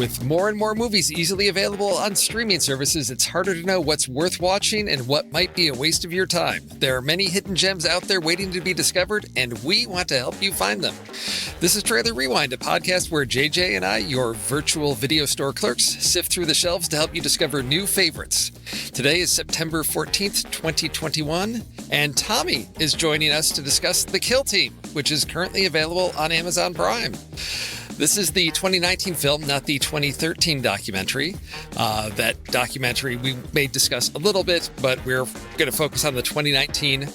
With more and more movies easily available on streaming services, it's harder to know what's worth watching and what might be a waste of your time. There are many hidden gems out there waiting to be discovered, and we want to help you find them. This is Trailer Rewind, a podcast where JJ and I, your virtual video store clerks, sift through the shelves to help you discover new favorites. Today is September 14th, 2021, and Tommy is joining us to discuss The Kill Team, which is currently available on Amazon Prime. This is the 2019 film, not the 2013 documentary. That documentary we may discuss a little bit, but we're going to focus on the 2019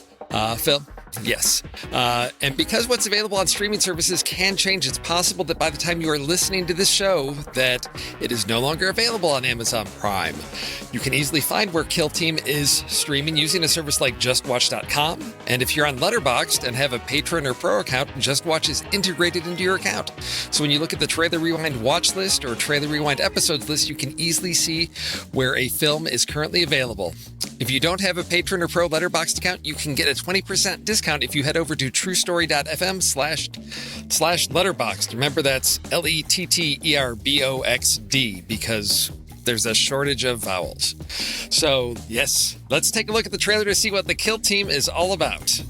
film. Yes. And because what's available on streaming services can change, it's possible that by the time you are listening to this show, that it is no longer available on Amazon Prime. You can easily find where Kill Team is streaming using a service like JustWatch.com. And if you're on Letterboxd and have a Patron or Pro account, JustWatch is integrated into your account. So when you look at the Trailer Rewind watch list or Trailer Rewind episodes list, you can easily see where a film is currently available. If you don't have a Patron or Pro Letterboxd account, you can get a 20% discount if you head over to truestory.fm/letterboxd. Remember, that's LETTERBOXD, because there's a shortage of vowels. So, yes, let's take a look at the trailer to see what The Kill Team is all about.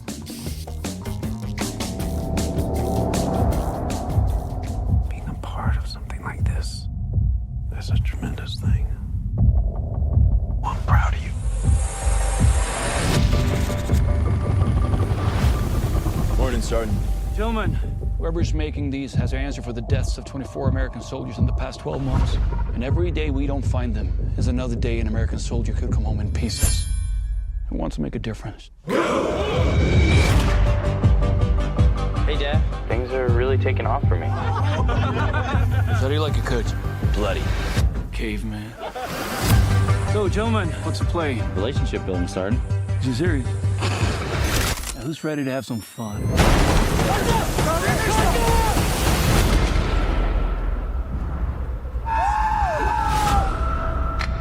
Being a part of something like this is a tremendous thing. I'm proud of you. Morning, Sergeant. Gentlemen, whoever's making these has an answer for the deaths of 24 American soldiers in the past 12 months. And every day we don't find them is another day an American soldier could come home in pieces. Who wants to make a difference? Hey, Dad. Things are really taking off for me. How do you like it, Coach? Bloody. Caveman. So, gentlemen, what's the play? Relationship building, Sergeant. Is you serious? Now, who's ready to have some fun?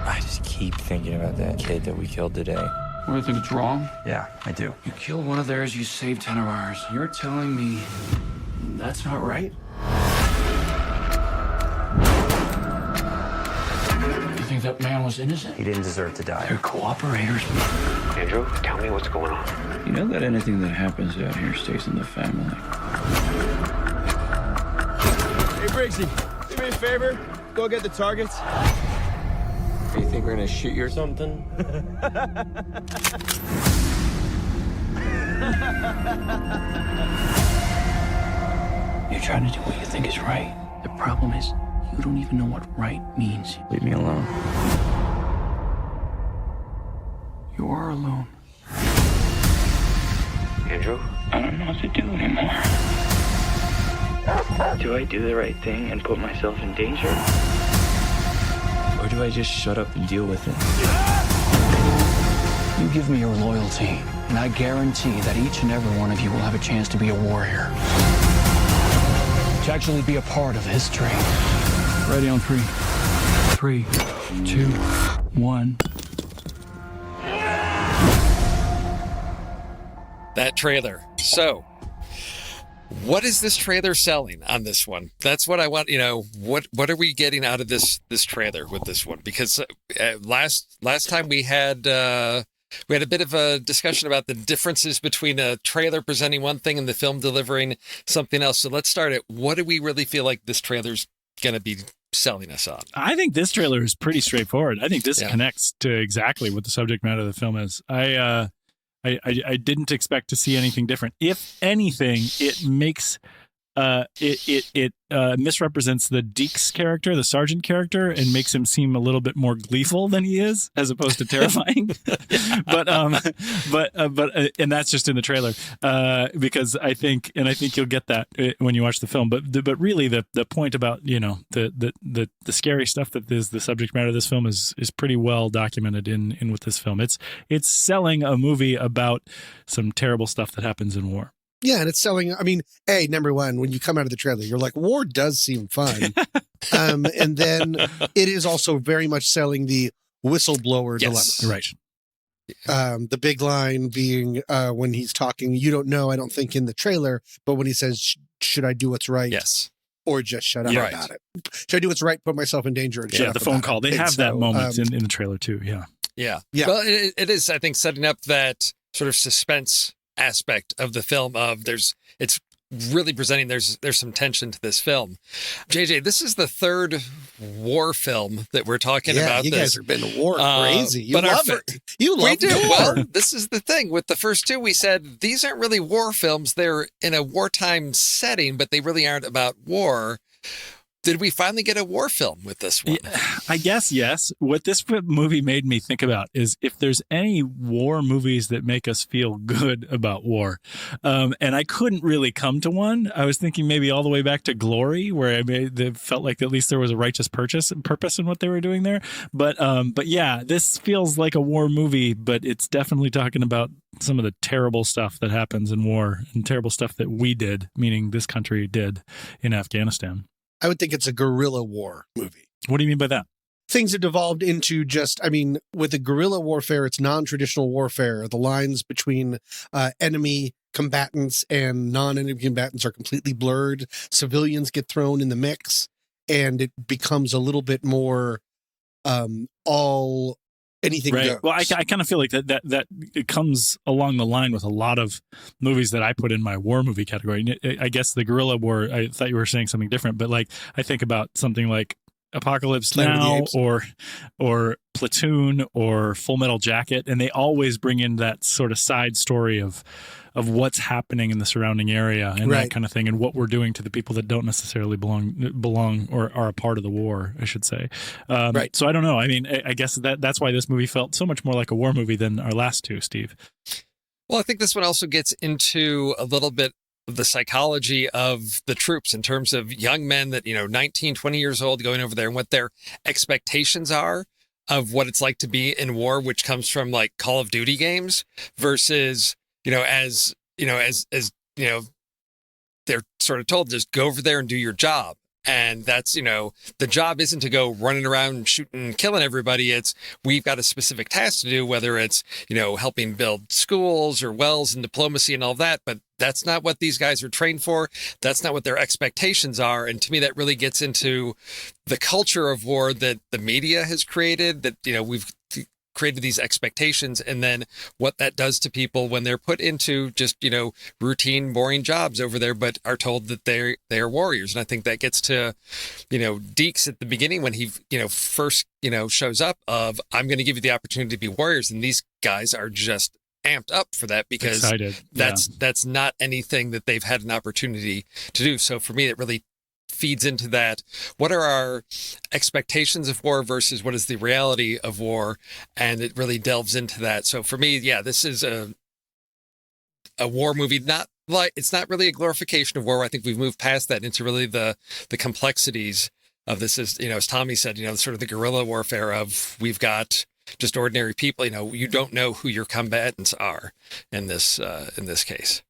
I just keep thinking about that kid that we killed today. What, do you think it's wrong? Yeah, I do. You killed one of theirs, you saved 10 of ours. You're telling me that's not right? You think that man was innocent? He didn't deserve to die. They're cooperators. Andrew, tell me what's going on. You know that anything that happens out here stays in the family. Hey, Briggsy, do me a favor. Go get the targets. You think we're gonna shoot you or something? You're trying to do what you think is right. The problem is, you don't even know what right means. Leave me alone. You are alone. Andrew? I don't know what to do anymore. Do I do the right thing and put myself in danger? Or do I just shut up and deal with it? You give me your loyalty, and I guarantee that each and every one of you will have a chance to be a warrior. To actually be a part of history. Ready on 3. 3, 2, 1. That trailer. So, what is this trailer selling on this one? That's what I want. What are we getting out of this trailer with this one? Because last time we had a bit of a discussion about the differences between a trailer presenting one thing and the film delivering something else. So let's start at, what do we really feel like this trailer's going to be selling us on? I think this trailer is pretty straightforward. I think this connects to exactly what the subject matter of the film is. I didn't expect to see anything different. If anything, it makes it misrepresents the Deeks character, the sergeant character, and makes him seem a little bit more gleeful than he is, as opposed to terrifying. but that's just in the trailer, because I think you'll get that when you watch the film. But really, the point about the scary stuff that is the subject matter of this film is pretty well documented in with this film. It's selling a movie about some terrible stuff that happens in war. Yeah, and it's selling. I mean, number one, when you come out of the trailer, you're like, war does seem fun. And then it is also very much selling the whistleblower dilemma. Right. The big line being when he's talking, you don't know, I don't think in the trailer, but when he says, should I do what's right? Yes. or just shut up Yeah. about it. Should I do what's right, put myself in danger, and shut Yeah, up the phone about call. it? They And have that so, moment in the trailer too. Yeah. Yeah. Yeah. Well, it is, I think, setting up that sort of suspense aspect of the film of it's really presenting there's some tension to this film. JJ, this is the third war film that we're talking about. You guys have been war crazy. You but love it. You love we do. war. Well, this is the thing. With the first two, we said these aren't really war films. They're in a wartime setting, but they really aren't about war. Did we finally get a war film with this one? Yeah, I guess yes. What this movie made me think about is if there's any war movies that make us feel good about war. And I couldn't really come to one. I was thinking maybe all the way back to Glory, where it felt like at least there was a righteous purpose in what they were doing there. But yeah, this feels like a war movie, but it's definitely talking about some of the terrible stuff that happens in war and terrible stuff that we did, meaning this country did in Afghanistan. I would think it's a guerrilla war movie. What do you mean by that? Things have devolved into with the guerrilla warfare, it's non-traditional warfare. The lines between enemy combatants and non-enemy combatants are completely blurred. Civilians get thrown in the mix, and it becomes a little bit more anything right. goes. Well, I kind of feel like that it comes along the line with a lot of movies that I put in my war movie category. I guess the guerrilla war, I thought you were saying something different, but like I think about something like Apocalypse Planet of the Now Apes. or Platoon or Full Metal Jacket, and they always bring in that sort of side story of what's happening in the surrounding area and Right. that kind of thing, and what we're doing to the people that don't necessarily belong or are a part of the war, I should say. Right. So I don't know. I mean, I guess that's why this movie felt so much more like a war movie than our last two, Steve. Well, I think this one also gets into a little bit of the psychology of the troops in terms of young men that, 19, 20 years old going over there and what their expectations are of what it's like to be in war, which comes from like Call of Duty games versus, as they're sort of told, just go over there and do your job. And that's, the job isn't to go running around and shooting and killing everybody. It's we've got a specific task to do, whether it's, helping build schools or wells and diplomacy and all that. But that's not what these guys are trained for. That's not what their expectations are. And to me, that really gets into the culture of war that the media has created, that, we've created these expectations, and then what that does to people when they're put into just, routine, boring jobs over there, but are told that they are warriors. And I think that gets to, Deeks at the beginning when he, first, shows up of, I'm going to give you the opportunity to be warriors. And these guys are just amped up for that because Excited. that's not anything that they've had an opportunity to do. So for me, it really feeds into that. What are our expectations of war versus what is the reality of war? And it really delves into that. So for me, yeah, this is a war movie. It's not really a glorification of war. I think we've moved past that into really the complexities of this. Is, as Tommy said, sort of the guerrilla warfare of we've got just ordinary people. You don't know who your combatants are in this case.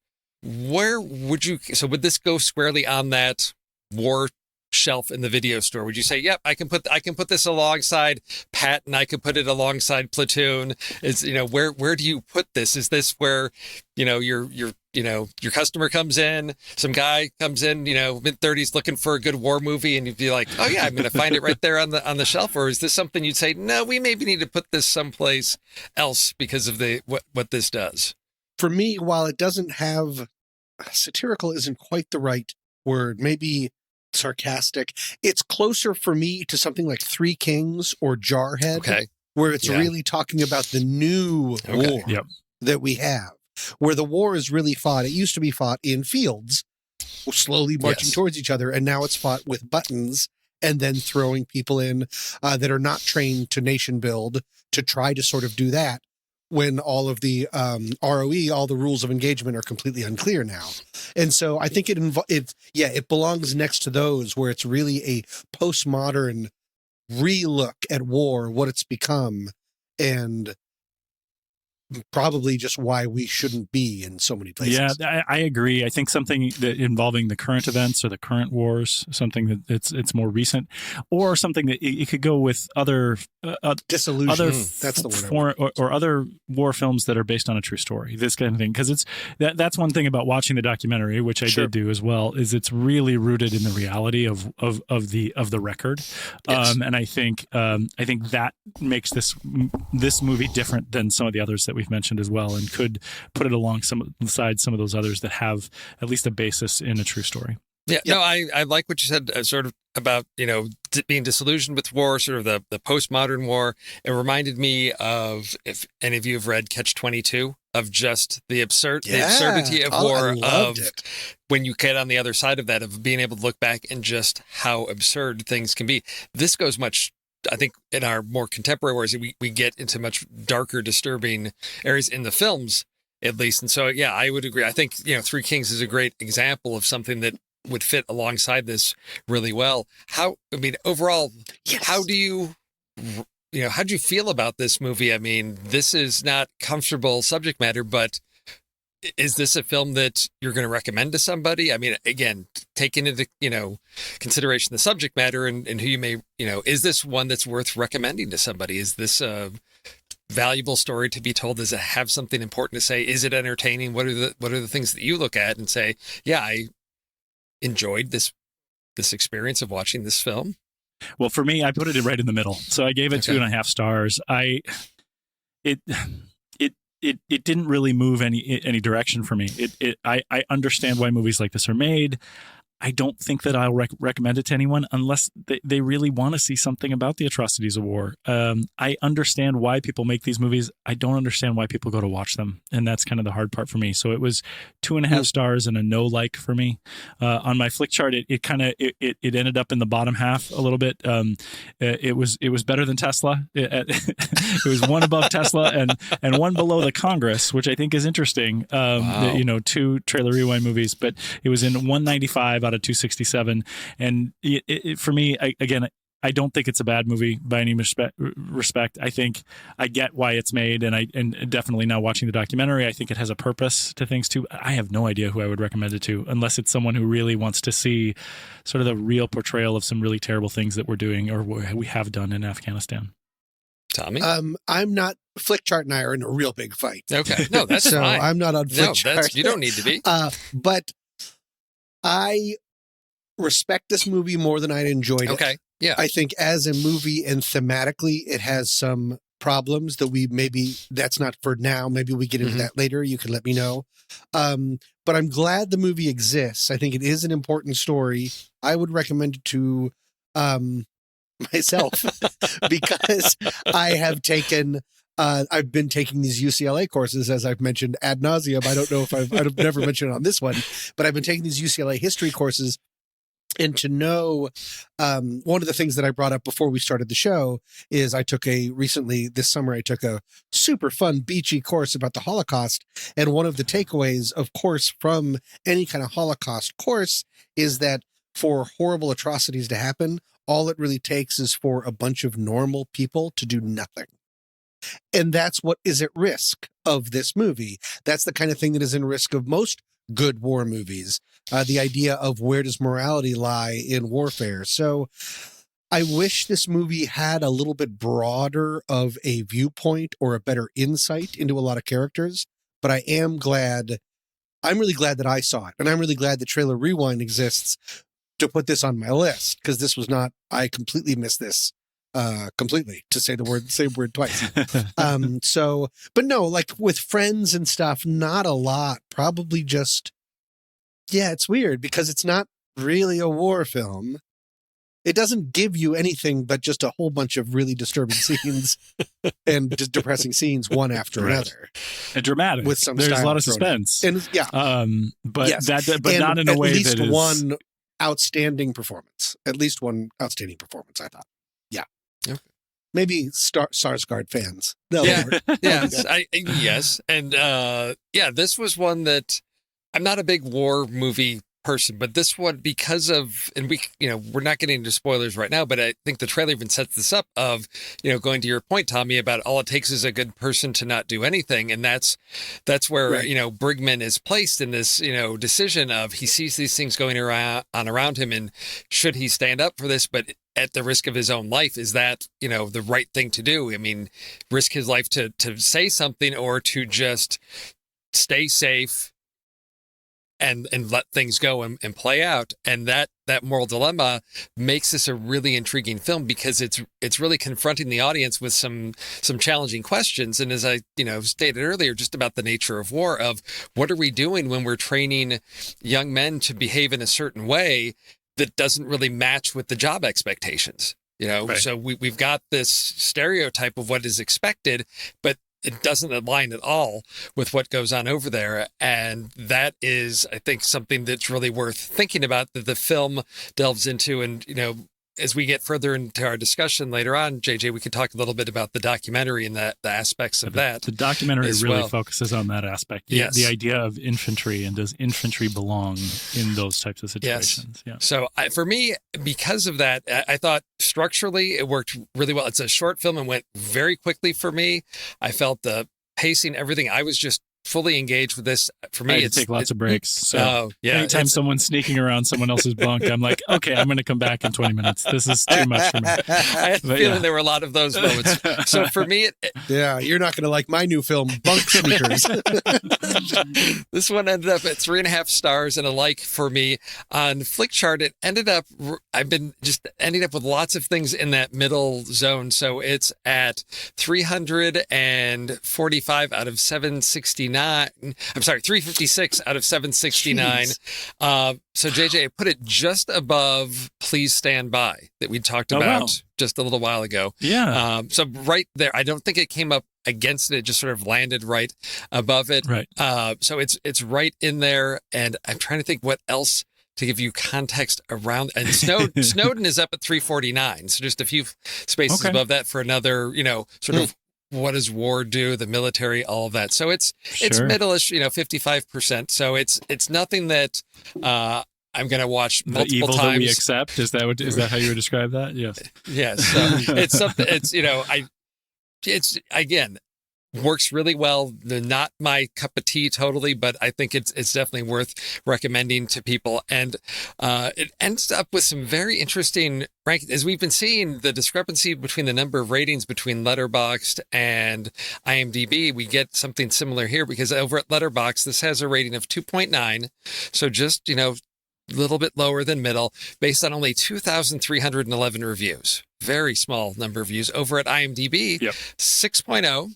Where would this go squarely on that war shelf in the video store? Would you say, yep, I can put this alongside Patton, I could put it alongside Platoon? Is, where do you put this? Is this where, your customer comes in, some guy comes in, mid-30s looking for a good war movie, and you'd be like, oh yeah, I'm going to find it right there on the shelf? Or is this something you'd say, no, we maybe need to put this someplace else because of what this does? For me, while it doesn't have, satirical isn't quite the right word, maybe sarcastic, it's closer for me to something like Three Kings or Jarhead, Okay. where it's really talking about the new war Yep. that we have, where the war is really fought. It used to be fought in fields, slowly marching towards each other, and now it's fought with buttons and then throwing people in that are not trained to nation build to try to sort of do that, when all of the ROE, all the rules of engagement are completely unclear now. And so I think it belongs next to those where it's really a postmodern relook at war, what it's become, and probably just why we shouldn't be in so many places. Yeah, I agree. I think something that involving the current events or the current wars, something that it's more recent, or something that it could go with other Disillusion. other That's the word. foreign or other war films that are based on a true story. This kind of thing, because that's one thing about watching the documentary, which I did do as well, is it's really rooted in the reality of the record, Yes. and I think that makes this movie different than some of the others that we've mentioned as well, and could put it alongside some of those others that have at least a basis in a true story. Yeah, no, I like what you said, sort of about, being disillusioned with war, sort of the postmodern war. It reminded me of, if any of you have read Catch-22, of just the absurdity of war, I loved it. When you get on the other side of that, of being able to look back and just how absurd things can be. This goes much, I think, in our more contemporary wars, we get into much darker, disturbing areas in the films, at least. And so, yeah, I would agree. I think, Three Kings is a great example of something that would fit alongside this really well. Overall, Yes. how do you feel about this movie? I mean, this is not comfortable subject matter, but is this a film that you're going to recommend to somebody? I mean, again, taking into, consideration the subject matter and who you may, is this one that's worth recommending to somebody? Is this a valuable story to be told? Does it have something important to say? Is it entertaining? What are the things that you look at and say, yeah, I enjoyed this experience of watching this film? Well, for me, I put it right in the middle. So I gave it 2.5 stars. It didn't really move any direction for me. I understand why movies like this are made. I don't think that I'll recommend it to anyone unless they really want to see something about the atrocities of war. I understand why people make these movies. I don't understand why people go to watch them. And that's kind of the hard part for me. So it was 2.5 stars and a no like for me. On my flick chart, it ended up in the bottom half a little bit. It was better than Tesla. It was one above Tesla and one below The Congress, which I think is interesting. Wow. Two Trailer Rewind movies, but it was in 195 out of 267. And for me, I don't think it's a bad movie by any respect. I think I get why it's made, and definitely now watching the documentary, I think it has a purpose to things too. I have no idea who I would recommend it to, unless it's someone who really wants to see sort of the real portrayal of some really terrible things that we're doing or we have done in Afghanistan. Tommy? I'm not. Flickchart and I are in a real big fight. Okay, no, that's so fine. I'm not on Flickchart. No, you don't need to be. But I respect this movie more than I enjoyed it. Okay, yeah. I think as a movie and thematically, it has some problems that that's not for now. Maybe we get into that later. You can let me know. But I'm glad the movie exists. I think it is an important story. I would recommend it to myself because I have taken I've been taking these UCLA courses, as I've mentioned ad nauseum. I don't know if I've never mentioned it on this one, but I've been taking these UCLA history courses. And to know, one of the things that I brought up before we started the show is this summer, I took a super fun beachy course about the Holocaust. And one of the takeaways, of course, from any kind of Holocaust course is that for horrible atrocities to happen, all it really takes is for a bunch of normal people to do nothing. And that's what is at risk of this movie. That's the kind of thing that is in risk of most good war movies. The idea of where does morality lie in warfare. So I wish this movie had a little bit broader of a viewpoint or a better insight into a lot of characters. But I'm really glad that I saw it. And I'm really glad that Trailer Rewind exists to put this on my list, because this was not, I completely missed this. Completely, to say the same word twice. But no, like with friends and stuff, not a lot. Probably just, it's weird because it's not really a war film. It doesn't give you anything but just a whole bunch of really disturbing scenes and just depressing scenes one after another. And dramatic. With some There's a lot of thrown suspense. in. And but yes. but not in a way that is... At least one outstanding performance. I thought. Yeah. Okay. Maybe Sarsgaard fans. Yes. And this was one that I'm not a big war movie person, but this one, because of, and we're not getting into spoilers right now, but I think the trailer even sets this up of, going to your point, Tommy, about all it takes is a good person to not do anything. And that's where, Right. Brigman is placed in this, decision of he sees these things going around him, and should he stand up for this, but at the risk of his own life? Is that, the right thing to do? I mean, risk his life to say something, or to just stay safe and let things go and play out. And that moral dilemma makes this a really intriguing film, because it's really confronting the audience with some challenging questions. And as I, stated earlier, just about the nature of war, of what are we doing when we're training young men to behave in a certain way that doesn't really match with the job expectations, Right. So we've got this stereotype of what is expected, but it doesn't align at all with what goes on over there. And that is, I think, something that's really worth thinking about, that the film delves into. And, as we get further into our discussion later on, JJ, we could talk a little bit about the documentary and the aspects of that. The documentary as really well. focuses on that aspect. Yes. The idea of infantry, and does infantry belong in those types of situations? Yeah. So for me, because of that, I thought structurally it worked really well. It's a short film and went very quickly for me. I felt the pacing, everything. I was just fully engaged with this. For me, I had to take lots of breaks. So anytime it's- someone's sneaking around someone else's bunk, I'm like, okay, I'm going to come back in 20 minutes. This is too much for me. I had the But feeling yeah. there were a lot of those moments. So for me, Yeah, you're not going to like my new film, Bunk Sneakers. this one ended up at 3.5 stars and a like for me on Flickchart. It ended up, I've been just ending up with lots of things in that middle zone. So it's at 345 out of 769. I'm sorry, 356 out of 769. So JJ, I put it just above Please Stand By that we talked Oh, about wow. just a little while ago. Yeah. So right there, I don't think it came up against it. It just sort of landed right above it. Right. So it's right in there. And I'm trying to think what else to give you context around. And Snowden is up at 349. So just a few spaces Okay. above that for another, sort of what does war do, the military, all of that. So it's Sure. middle-ish, 55%. So it's nothing that I'm going to watch The multiple evil times. that we accept. Is that how you would describe that? Yes. Yes. So it's something, it's again, works really well. They're not my cup of tea totally, but I think it's definitely worth recommending to people. And it ends up with some very interesting rankings. As we've been seeing the discrepancy between the number of ratings between Letterboxd and IMDb, we get something similar here, because over at Letterboxd, this has a rating of 2.9. So just, a little bit lower than middle, based on only 2,311 reviews. Very small number of views. Over at IMDb, Yep. 6.0.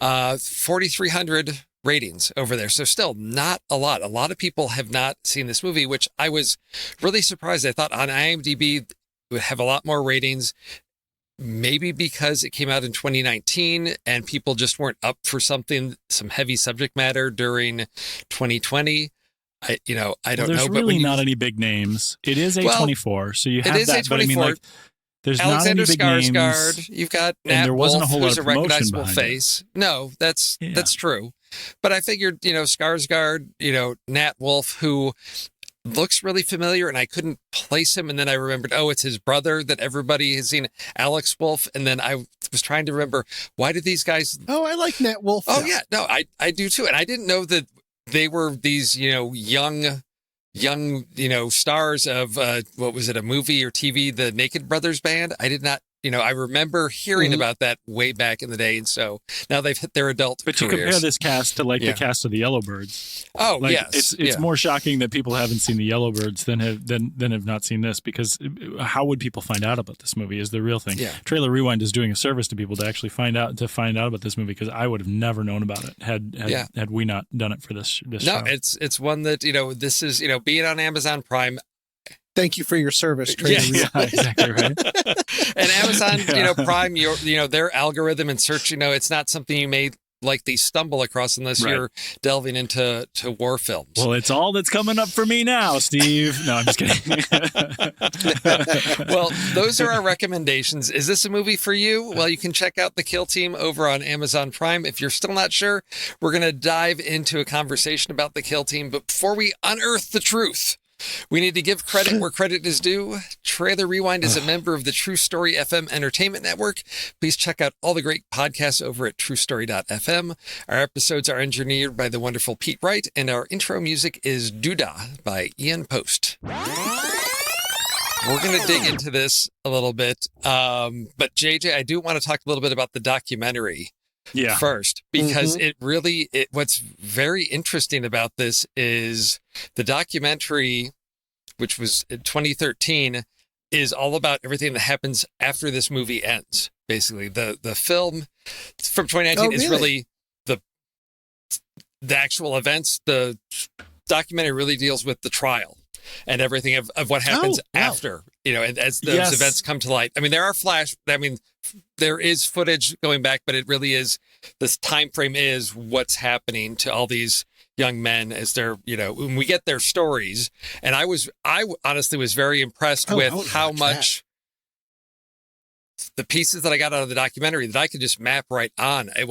4,300 ratings over there. So still not a lot. A lot of people have not seen this movie, which I was really surprised. I thought on IMDb it would have a lot more ratings, maybe because it came out in 2019 and people just weren't up for some heavy subject matter during 2020. I don't Well, know. there's But really when not any big names. It is Well, A24, so you have is that. But I mean, A24. like, there's Alexander not any big names. Skarsgård, you've got and Nat there wasn't a Wolff, whole lot who's of a promotion recognizable behind it. face. No, that's Yeah. true. But I figured, Skarsgård, Nat Wolff, who looks really familiar, and I couldn't place him. And then I remembered, it's his brother that everybody has seen, Alex Wolff. And then I was trying to remember, why did these guys? Oh, I like Nat Wolff. Oh now. yeah, no, I do too. And I didn't know that they were these, young, stars of what was it, a movie or TV, the Naked Brothers band. I did not, I remember hearing about that way back in the day, and so now they've hit their adult But you careers. compare this cast to Yeah. the cast of the Yellowbirds. Oh Like, yes, it's more shocking that people haven't seen the Yellowbirds than have not seen this, because how would people find out about this movie is the real thing. Yeah. Trailer Rewind is doing a service to people to actually find out about this movie, because I would have never known about it had we not done it for this No, show. it's one that this is being on Amazon Prime. Thank you for your service, Trailer Yes. Yeah, exactly right. And Amazon, Yeah. Prime, their algorithm and search, it's not something you may likely stumble across unless Right. you're delving into war films. Well, it's all that's coming up for me now, Steve. No, I'm just kidding. Well, those are our recommendations. Is this a movie for you? Well, you can check out The Kill Team over on Amazon Prime. If you're still not sure, we're going to dive into a conversation about The Kill Team. But before we unearth the truth We need to give credit where credit is due. Trailer Rewind is a member of the True Story FM Entertainment Network. Please check out all the great podcasts over at truestory.fm. Our episodes are engineered by the wonderful Pete Wright, and our intro music is Doodah by Ian Post. We're going to dig into this a little bit. But JJ, I do want to talk a little bit about the documentary first, because what's very interesting about this is the documentary, which was in 2013, is all about everything that happens after this movie ends. Basically, the film from 2019 is really the actual events. The documentary really deals with the trial and everything of what happens after, and as those events come to light. I mean, there is footage going back, but it really is, this time frame is what's happening to all these young men as they're, when we get their stories. And I honestly was very impressed with how much the pieces that I got out of the documentary that I could just map right on. A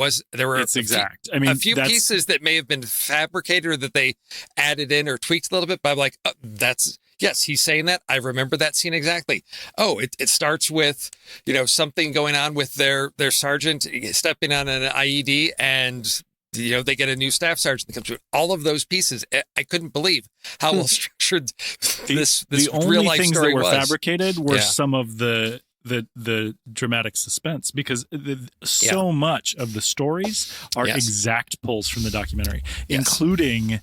few pieces that may have been fabricated or that they added in or tweaked a little bit, but I'm like, yes, he's saying that. I remember that scene exactly. Oh, it starts with, something going on with their sergeant stepping on an IED, and they get a new staff sergeant that comes through. All of those pieces, I couldn't believe how well structured this real life story was. The only things that were fabricated were some of the dramatic suspense, because so much of the stories are exact pulls from the documentary, including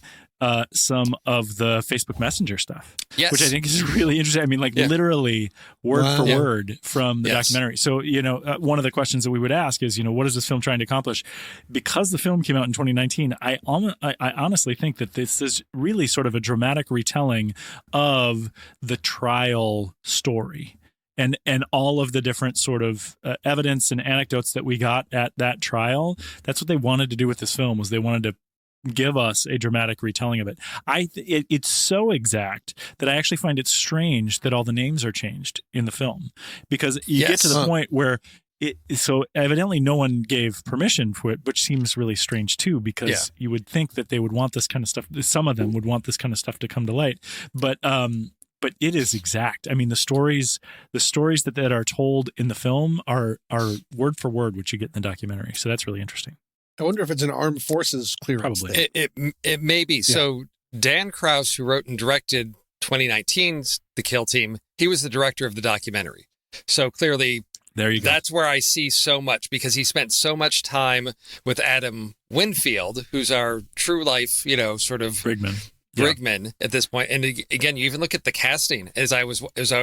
some of the Facebook Messenger stuff, which I think is really interesting. I mean, literally word for word from the documentary. So, one of the questions that we would ask is, what is this film trying to accomplish? Because the film came out in 2019, I honestly think that this is really sort of a dramatic retelling of the trial story. And all of the different sort of evidence and anecdotes that we got at that trial. That's what they wanted to do with this film, was they wanted to give us a dramatic retelling of it. It's so exact that I actually find it strange that all the names are changed in the film, because you get to the point where so evidently no one gave permission for it, which seems really strange too, because you would think that they would want this kind of stuff. Some of them would want this kind of stuff to come to light, but it is exact. I mean, the stories that are told in the film are word for word what you get in the documentary. So that's really interesting. I wonder if it's an armed forces clearance. Probably. It may be. Yeah. So Dan Krause, who wrote and directed 2019's The Kill Team, he was the director of the documentary. So clearly, there you go. That's where I see so much, because he spent so much time with Adam Winfield, who's our true life, sort of Brigman at this point. And again, you even look at the casting as I was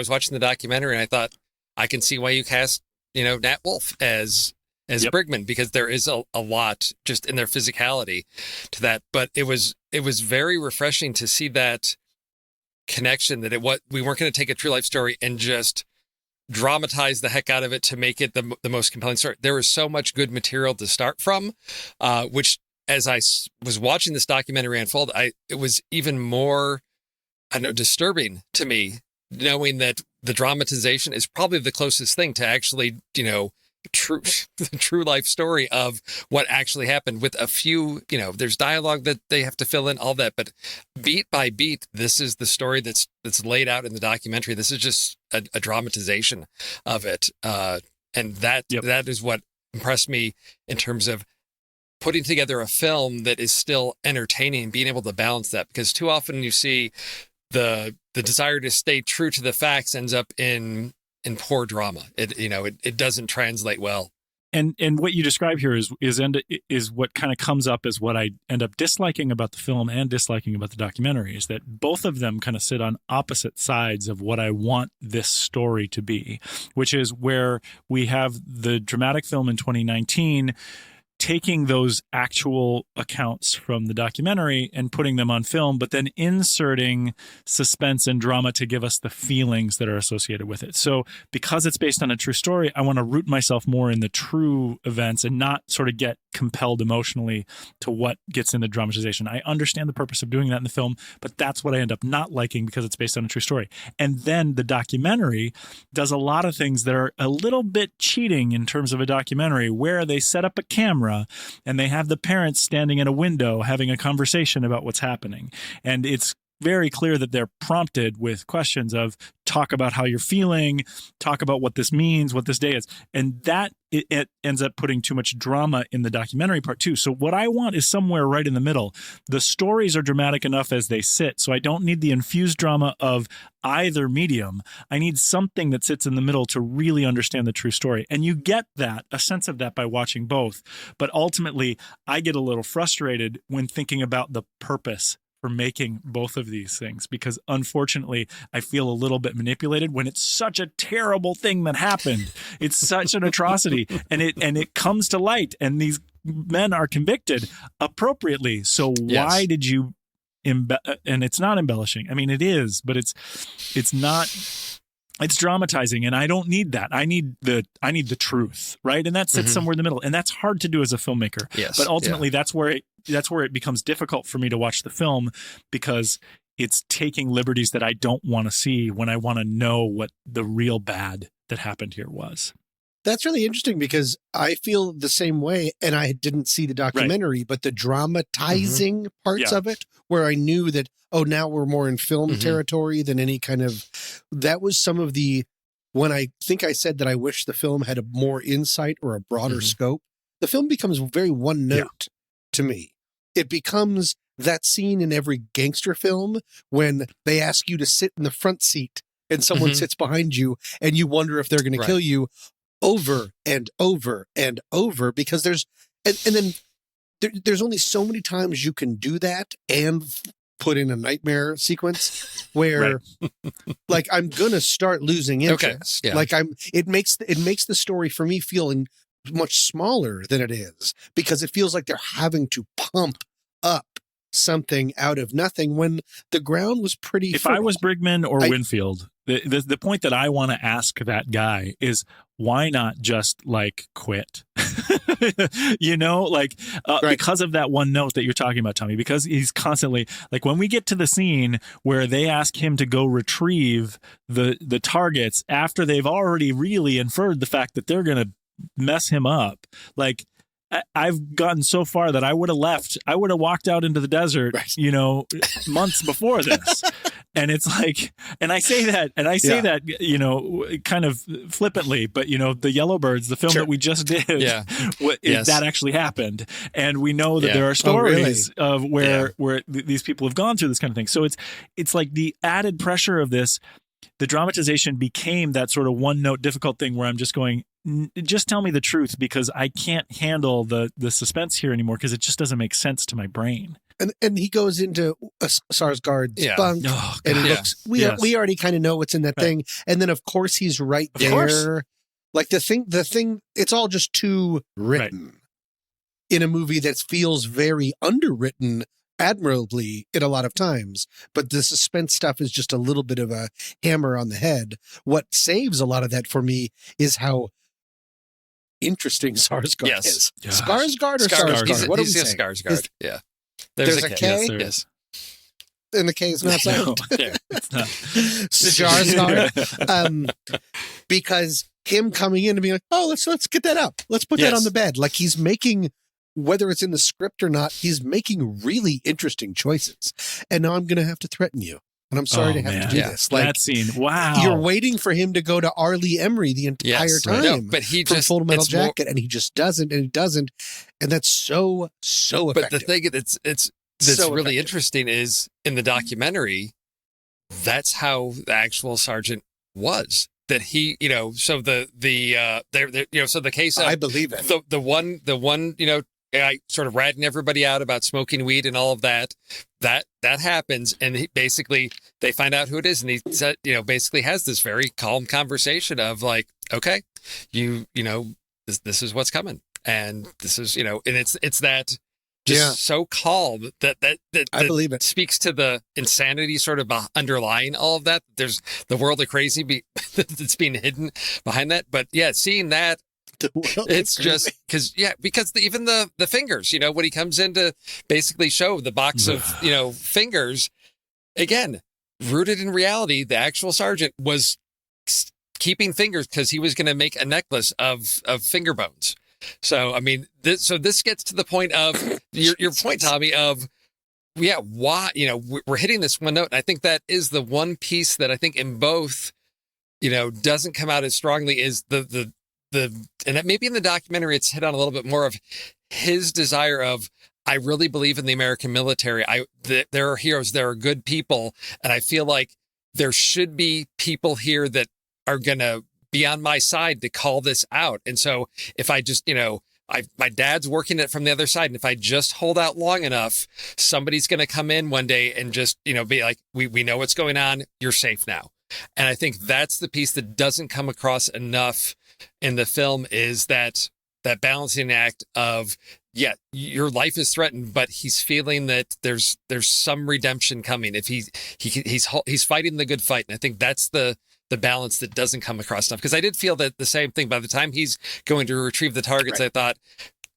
watching the documentary, and I thought, I can see why you cast, Nat Wolff as Brigman, because there is a lot just in their physicality to that. But it was very refreshing to see that connection, that we weren't going to take a true life story and just dramatize the heck out of it to make it the most compelling story. There was so much good material to start from, which, as I was watching this documentary unfold, it was even more, disturbing to me, knowing that the dramatization is probably the closest thing to actually, true life story of what actually happened, with a few, there's dialogue that they have to fill in, all that, but beat by beat, this is the story that's laid out in the documentary. This is just a dramatization of it. And that is what impressed me in terms of putting together a film that is still entertaining, being able to balance that, because too often you see the desire to stay true to the facts ends up in poor drama. It doesn't translate well. And what you describe here is what kind of comes up as what I end up disliking about the film and disliking about the documentary, is that both of them kind of sit on opposite sides of what I want this story to be, which is where we have the dramatic film in 2019 taking those actual accounts from the documentary and putting them on film, but then inserting suspense and drama to give us the feelings that are associated with it. So because it's based on a true story, I want to root myself more in the true events and not sort of get compelled emotionally to what gets in the dramatization. I understand the purpose of doing that in the film, but that's what I end up not liking because it's based on a true story. And then the documentary does a lot of things that are a little bit cheating in terms of a documentary, where they set up a camera and they have the parents standing in a window having a conversation about what's happening. And it's very clear that they're prompted with questions of talk about how you're feeling, talk about what this means, what this day is. And that it ends up putting too much drama in the documentary part too. So what I want is somewhere right in the middle. The stories are dramatic enough as they sit. So I don't need the infused drama of either medium. I need something that sits in the middle to really understand the true story. And you get that, a sense of that by watching both. But ultimately, I get a little frustrated when thinking about the purpose for making both of these things, because unfortunately I feel a little bit manipulated when it's such a terrible thing that happened. It's such an atrocity, and it comes to light, and these men are convicted appropriately. So why did you and it's not embellishing. I mean, it is, but it's not. It's dramatizing, and I don't need that. I need the truth, right? And that sits somewhere in the middle, and that's hard to do as a filmmaker. Yes, but ultimately, that's where it becomes difficult for me to watch the film, because it's taking liberties that I don't want to see when I want to know what the real bad that happened here was. That's really interesting, because I feel the same way, and I didn't see the documentary, but the dramatizing parts of it, where I knew that, oh, now we're more in film territory than any kind of, that was some of the, when I think I said that I wish the film had a more insight or a broader scope, the film becomes very one note to me. It becomes that scene in every gangster film when they ask you to sit in the front seat and someone sits behind you and you wonder if they're going to kill you, over and over and over, because there's, and then there's only so many times you can do that and put in a nightmare sequence where like I'm going to start losing interest. Like it makes the story for me feeling much smaller than it is, because it feels like they're having to pump up something out of nothing when the ground was pretty fertile. If I was Brigman or Winfield, the point that I want to ask that guy is, why not just like quit? You know, like because of that one note that you're talking about, Tommy, because he's constantly like, when we get to the scene where they ask him to go retrieve the targets after they've already really inferred the fact that they're going to mess him up, like, I've gotten so far that I would have left. I would have walked out into the desert, you know, months before this. And it's like, and I say that, you know, kind of flippantly, but, you know, the Yellowbirds, the film that we just did, that actually happened. And we know that there are stories of where these people have gone through this kind of thing. So it's like the added pressure of this, the dramatization became that sort of one note difficult thing where I'm just going, just tell me the truth, because I can't handle the suspense here anymore, because it just doesn't make sense to my brain. And he goes into Sarsgaard's bunk, and he looks. We already kind of know what's in that thing, and then of course he's right there. Like the thing. It's all just too written in a movie that feels very underwritten admirably in a lot of times, but the suspense stuff is just a little bit of a hammer on the head. What saves a lot of that for me is how interesting Sarsgaard is. Skarsgård or Sarsgaard? What do we say? Skarsgård. There's a K? Yes. And the K is not sound. It's not. Skarsgård. Because him coming in and being like, oh, let's get that up. Let's put that on the bed. Like, he's making, whether it's in the script or not, he's making really interesting choices. And now I'm going to have to threaten you. And I'm sorry to have to do this. Like, that scene, wow. You're waiting for him to go to R. Lee Emery the entire time. No, but he from just Full Metal Jacket, and he just doesn't, and he doesn't. And that's so effective. But the thing that's really interesting is, in the documentary, that's how the actual sergeant was. That he, you know, so the case of, I believe it. The one, you know, I sort of ratting everybody out about smoking weed and all of that. That happens, and they find out who it is, and he said, you know, basically has this very calm conversation of like, okay, you know, this is what's coming, and this is, you know, and it's that just so calm that I believe it speaks to the insanity sort of underlying all of that. There's the world of crazy that's being hidden behind that, but seeing that. It's just because even the fingers, you know, when he comes in to basically show the box of, you know, fingers, again, rooted in reality, the actual sergeant was keeping fingers because he was going to make a necklace of finger bones. So, I mean, this gets to the point of your point, Tommy, of yeah, why, we're hitting this one note. And I think that is the one piece that I think in both, doesn't come out as strongly is the and maybe in the documentary, it's hit on a little bit more of his desire of, I really believe in the American military. There are heroes, there are good people. And I feel like there should be people here that are going to be on my side to call this out. And so if I just, my dad's working it from the other side. And if I just hold out long enough, somebody's going to come in one day and just, be like, we know what's going on. You're safe now. And I think that's the piece that doesn't come across enough in the film, is that balancing act of, yeah, your life is threatened, but he's feeling that there's some redemption coming if he's fighting the good fight. And I think that's the balance that doesn't come across enough. Because I did feel that the same thing. By the time he's going to retrieve the targets, right, I thought,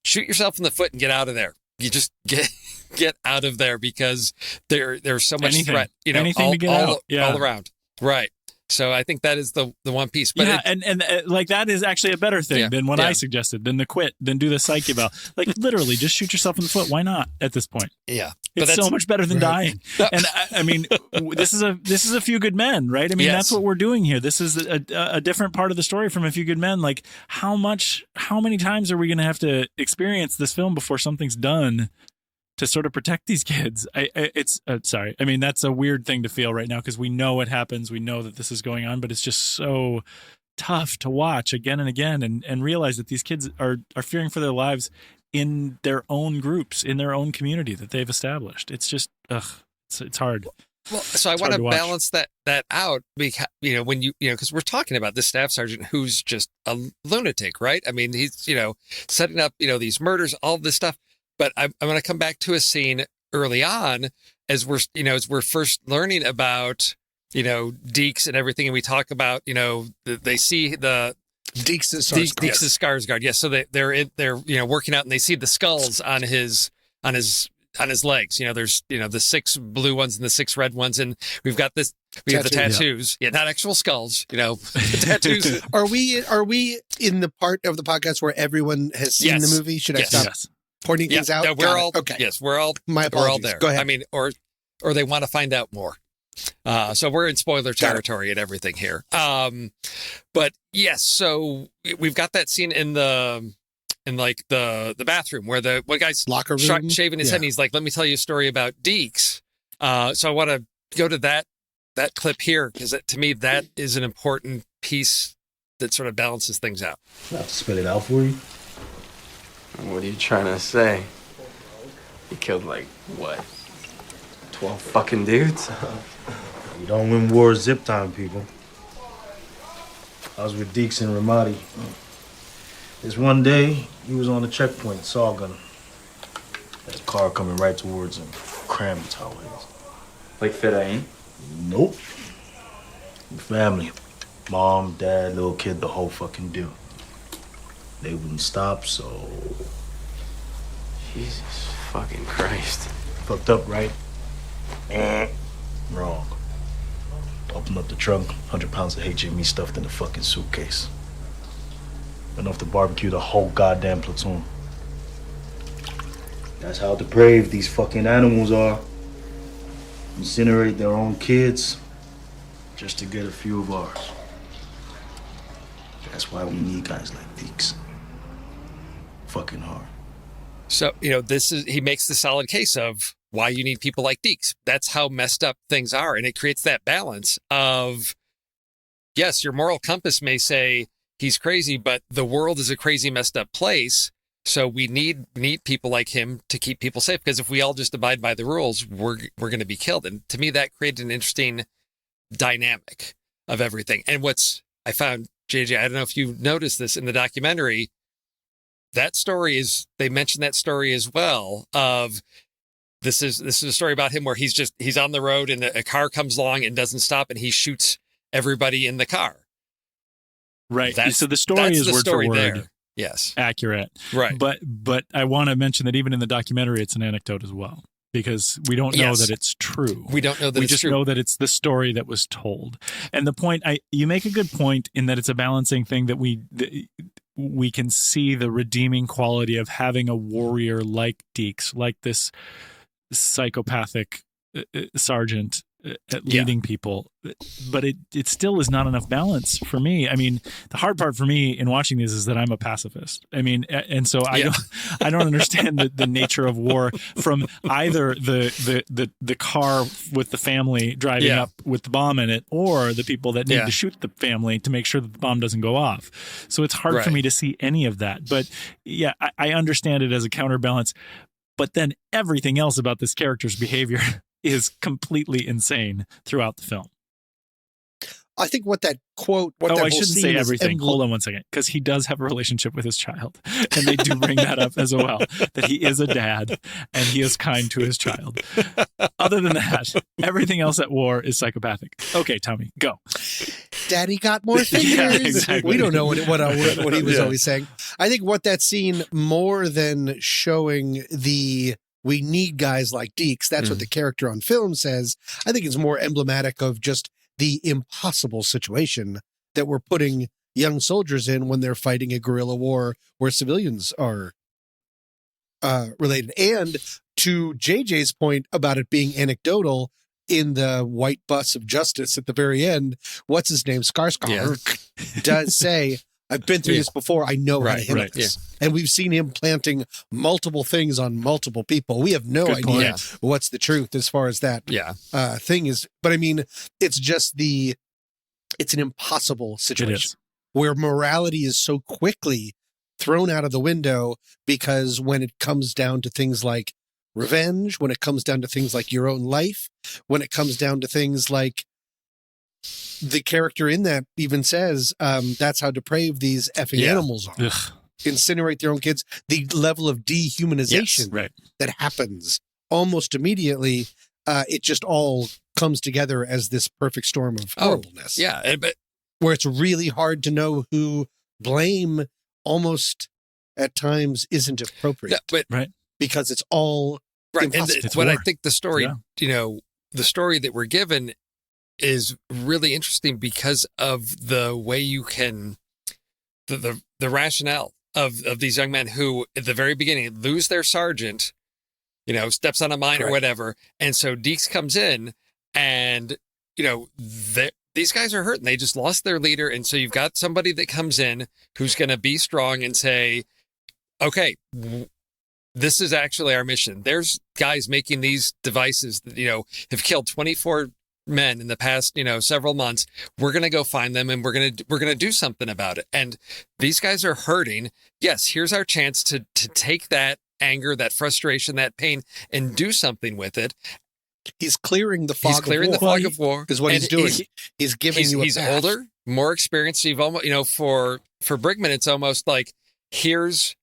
shoot yourself in the foot and get out of there. You just get out of there, because there's so much threat, anything to get out. Yeah. All around. Right. So I think that is the one piece. But yeah, and like that is actually a better thing than what I suggested, than the quit, than do the psyche eval. Like literally, just shoot yourself in the foot. Why not at this point? Yeah, it's so much better than dying. And I mean, this is A Few Good Men, right? I mean, that's what we're doing here. This is a different part of the story from A Few Good Men. Like how many times are we going to have to experience this film before something's done to sort of protect these kids? Sorry. I mean, that's a weird thing to feel right now, because we know what happens. We know that this is going on, but it's just so tough to watch again and again and realize that these kids are fearing for their lives in their own groups, in their own community that they've established. It's just, it's hard. Well, so I want to balance that out, because, when because we're talking about this staff sergeant who's just a lunatic, right? I mean, he's, setting up, these murders, all this stuff. But I'm going to come back to a scene early on as we're first learning about, Deeks and everything. And we talk about, they see the Deeks is Skarsgård. Yes. So they're working out and they see the skulls on his legs. There's, the 6 blue ones and the 6 red ones. And we've got we have the tattoos. Yeah. Not actual skulls, the tattoos. Are we in the part of the podcast where everyone has seen the movie? Should I stop? Yes. Pointing things out. No, we're all okay. Yes, we're all. My apologies. We're all there. Go ahead. I mean, or they want to find out more. So we're in spoiler territory and everything here. But yes, so we've got that scene in the bathroom where the one guy's locker room shaving his head. And he's like, "Let me tell you a story about Deeks." So I want to go to that clip here, because to me that is an important piece that sort of balances things out. I have to spell it out for you. What are you trying to say? He killed 12 fucking dudes? You don't win wars zip time, people. I was with Deeks and Ramadi. This one day, he was on the checkpoint, saw a gun. There's a car coming right towards him. Crammed his how it is. Like Fedayeen? Nope. Family. Mom, dad, little kid, the whole fucking deal. They wouldn't stop, so... Jesus fucking Christ. Fucked up, right? Wrong. Opened up the trunk, 100 pounds of HME stuffed in the fucking suitcase. Enough to barbecue the whole goddamn platoon. That's how depraved these fucking animals are. Incinerate their own kids just to get a few of ours. That's why we need guys like Deeks. Fucking hard. So, he makes the solid case of why you need people like Deeks. That's how messed up things are. And it creates that balance of, yes, your moral compass may say he's crazy, but the world is a crazy, messed up place. So we need people like him to keep people safe, because if we all just abide by the rules, we're going to be killed. And to me, that created an interesting dynamic of everything. And I found, JJ, I don't know if you noticed this in the documentary, they mentioned that story as well of this is a story about him where he's on the road and a car comes along and doesn't stop and he shoots everybody in the car. Right. So the story is word for word. There. Yes. Accurate. Right. But I want to mention that even in the documentary, it's an anecdote as well, because we don't know that it's true. We don't know that we it's just true. know that it's the story that was told. And the point, you make a good point in that it's a balancing thing, that we can see the redeeming quality of having a warrior like Deeks, like this psychopathic sergeant at leading people, but it still is not enough balance for me. I mean, the hard part for me in watching this is that I'm a pacifist. I mean, and so I don't understand the nature of war from either the car with the family driving up with the bomb in it, or the people that need to shoot the family to make sure that the bomb doesn't go off. So it's hard for me to see any of that. But yeah, I understand it as a counterbalance. But then everything else about this character's behavior is completely insane throughout the film. I think what that quote, what that I whole shouldn't scene say is everything. Hold on one second, because he does have a relationship with his child, and they do bring that up as well. That he is a dad and he is kind to his child. Other than that, everything else at war is psychopathic. Okay, Tommy, go. Daddy got more fingers. Yeah, exactly. We don't know what he was always saying. I think what that scene, more than showing we need guys like Deeks, that's what the character on film says. I think it's more emblematic of just the impossible situation that we're putting young soldiers in when they're fighting a guerrilla war where civilians are related. And to JJ's point about it being anecdotal, in the white bus of justice at the very end, what's his name? Skarsgård does say, I've been through this before. I know how to handle this. And we've seen him planting multiple things on multiple people. We have no idea what's the truth as far as that thing is. But I mean, it's just it's an impossible situation where morality is so quickly thrown out of the window, because when it comes down to things like revenge, when it comes down to things like your own life, when it comes down to things like the character in that even says, that's how depraved these effing animals are. Ugh. Incinerate their own kids. The level of dehumanization that happens almost immediately, it just all comes together as this perfect storm of horribleness. But where it's really hard to know who blame almost at times isn't appropriate. Because it's all impossible. And what I think the story, the story that we're given is really interesting because of the way you can, the rationale of these young men who at the very beginning lose their sergeant, steps on a mine or whatever. And so Deeks comes in and, these guys are hurt and they just lost their leader. And so you've got somebody that comes in who's going to be strong and say, okay, this is actually our mission. There's guys making these devices that, have killed 24 men in the past, several months. We're going to go find them and we're going to do something about it. And these guys are hurting. Yes, here's our chance to take that anger, that frustration, that pain, and do something with it. He's clearing the fog. He's clearing the fog of war. Is what he's doing. He's giving you. He's older, more experienced. You've almost, for Brigman, it's almost like here's,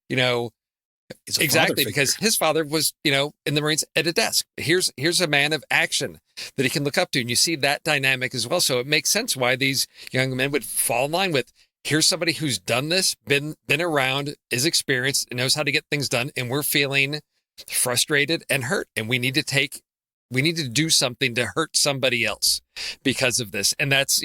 exactly, because his father was, in the Marines at a desk. Here's a man of action that he can look up to. And you see that dynamic as well. So it makes sense why these young men would fall in line with, here's somebody who's done this, been around, is experienced, and knows how to get things done. And we're feeling frustrated and hurt. And we need to do something to hurt somebody else because of this. And that's,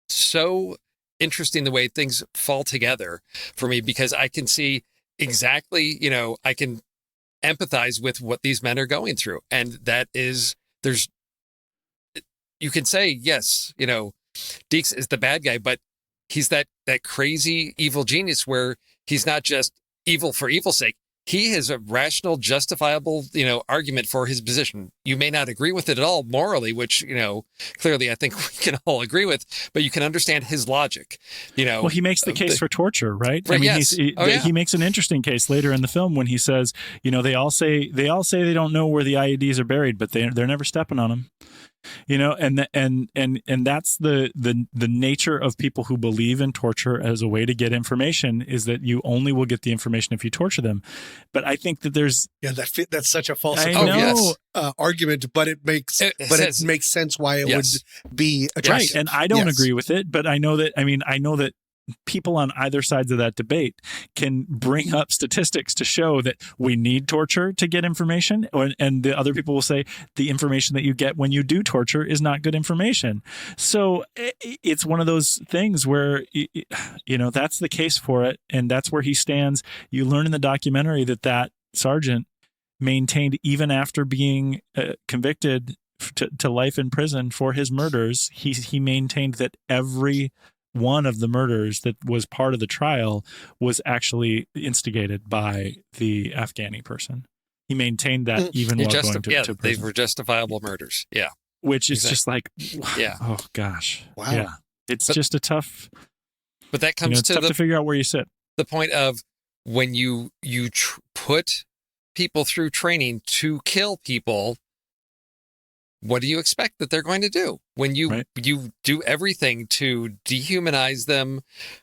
so interesting the way things fall together for me, because I can see exactly, I can empathize with what these men are going through. And that is, you can say, yes, Deeks is the bad guy, but he's that crazy evil genius where he's not just evil for evil's sake. He has a rational, justifiable, argument for his position. You may not agree with it at all morally, which, clearly I think we can all agree with, but you can understand his logic, Well, he makes the case for torture, right? Right, I mean, yes. He makes an interesting case later in the film when he says, they all say they don't know where the IEDs are buried, but they're never stepping on them. And that's the nature of people who believe in torture as a way to get information, is that you only will get the information if you torture them. But I think that there's that's such a false argument, but it makes sense why it would be attractive. Right, and I don't agree with it, but I know that people on either sides of that debate can bring up statistics to show that we need torture to get information. And the other people will say the information that you get when you do torture is not good information. So it's one of those things where, that's the case for it. And that's where he stands. You learn in the documentary that sergeant maintained, even after being convicted to life in prison for his murders, he maintained that every one of the murders that was part of the trial was actually instigated by the Afghani person. He maintained that even while going to prison. They were justifiable murders. Yeah. Which is just like, yeah. Oh gosh. Wow. Yeah. It's just a tough, but that comes it's tough to figure out where you sit. The point of when you put people through training to kill people, what do you expect that they're going to do when you do everything to dehumanize them,